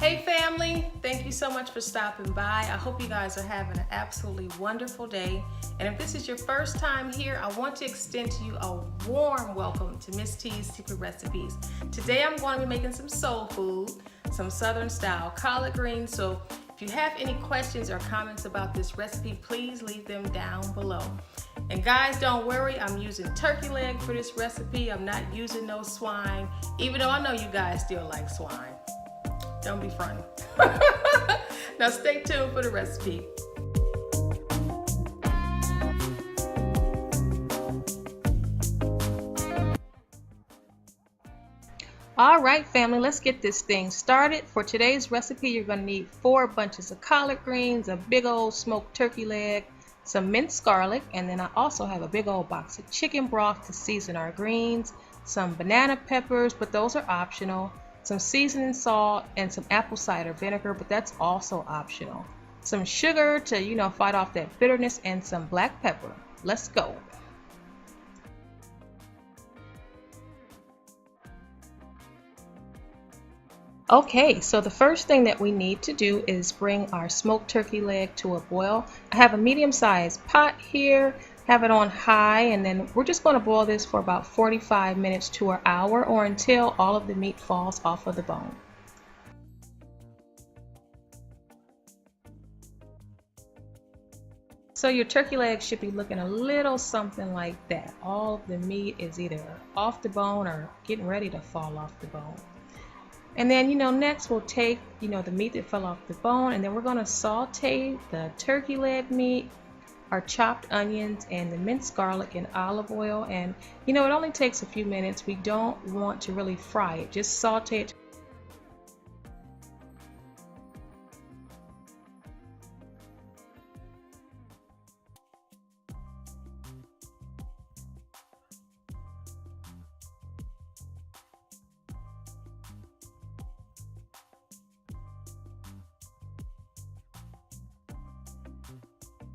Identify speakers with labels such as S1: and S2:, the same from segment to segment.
S1: Hey family, thank you so much for stopping by. I hope you guys are having an absolutely wonderful day. And if this is your first time here, I want to extend to you a warm welcome to Miss T's Secret Recipes. Today I'm going to be making some soul food, some Southern style collard greens. So if you have any questions or comments about this recipe, please leave them down below. And guys, don't worry, I'm using turkey leg for this recipe. I'm not using no swine, even though I know you guys still like swine. Don't be fronting. Now stay tuned for the recipe. All right, family, let's get this thing started. For today's recipe, you're going to need 4 bunches of collard greens, a big old smoked turkey leg, some minced garlic, and then I also have a big old box of chicken broth to season our greens, some banana peppers, but those are optional, some seasoning salt, and some apple cider vinegar, but that's also optional. Some sugar to, fight off that bitterness, and some black pepper. Let's go. Okay, so the first thing that we need to do is bring our smoked turkey leg to a boil. I have a medium-sized pot here, have it on high, and then we're just going to boil this for about 45 minutes to an hour or until all of the meat falls off of the bone. So your turkey leg should be looking a little something like that. All of the meat is either off the bone or getting ready to fall off the bone. And then, next we'll take, the meat that fell off the bone, and then we're going to saute the turkey leg meat, our chopped onions, and the minced garlic in olive oil. And, it only takes a few minutes. We don't want to really fry it. Just saute it.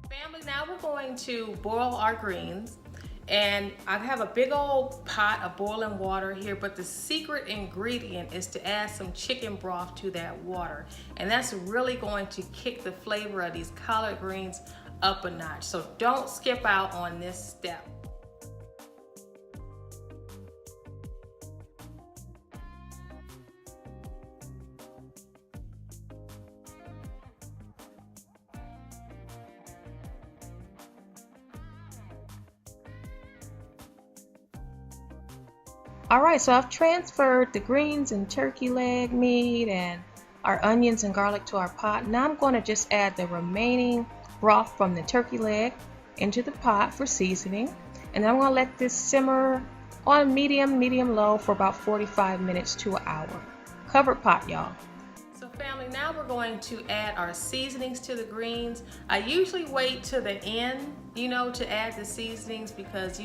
S1: Family, now we're going to boil our greens, and I have a big old pot of boiling water here, but the secret ingredient is to add some chicken broth to that water, and that's really going to kick the flavor of these collard greens up a notch. So don't skip out on this step. Alright, so I've transferred the greens and turkey leg meat and our onions and garlic to our pot. Now I'm going to just add the remaining broth from the turkey leg into the pot for seasoning. And then I'm going to let this simmer on medium low for about 45 minutes to an hour. Covered pot, y'all. So family, now we're going to add our seasonings to the greens. I usually wait to the end, to add the seasonings because,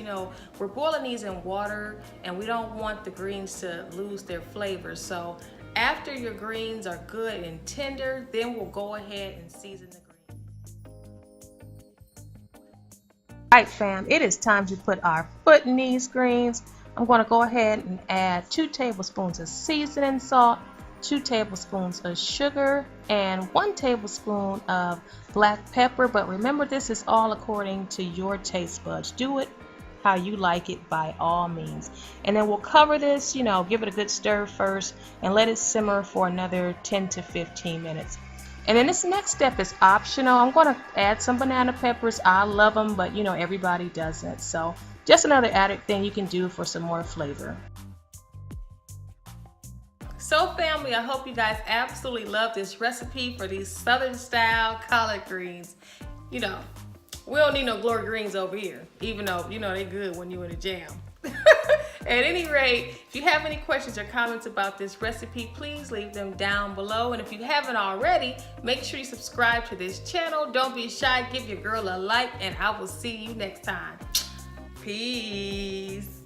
S1: we're boiling these in water and we don't want the greens to lose their flavor. So after your greens are good and tender, then we'll go ahead and season the greens. Alright fam, it is time to put our foot in these greens. I'm going to go ahead and add 2 tablespoons of seasoning salt, 2 tablespoons of sugar, and 1 tablespoon of black pepper. But remember, this is all according to your taste buds. Do it how you like it by all means. And then we'll cover this, give it a good stir first and let it simmer for another 10 to 15 minutes. And then this next step is optional. I'm going to add some banana peppers. I love them, but everybody doesn't. So just another added thing you can do for some more flavor. So family, I hope you guys absolutely love this recipe for these Southern style collard greens. We don't need no glory greens over here, even though, they're good when you're in a jam. At any rate, if you have any questions or comments about this recipe, please leave them down below. And if you haven't already, make sure you subscribe to this channel. Don't be shy, give your girl a like, and I will see you next time. Peace.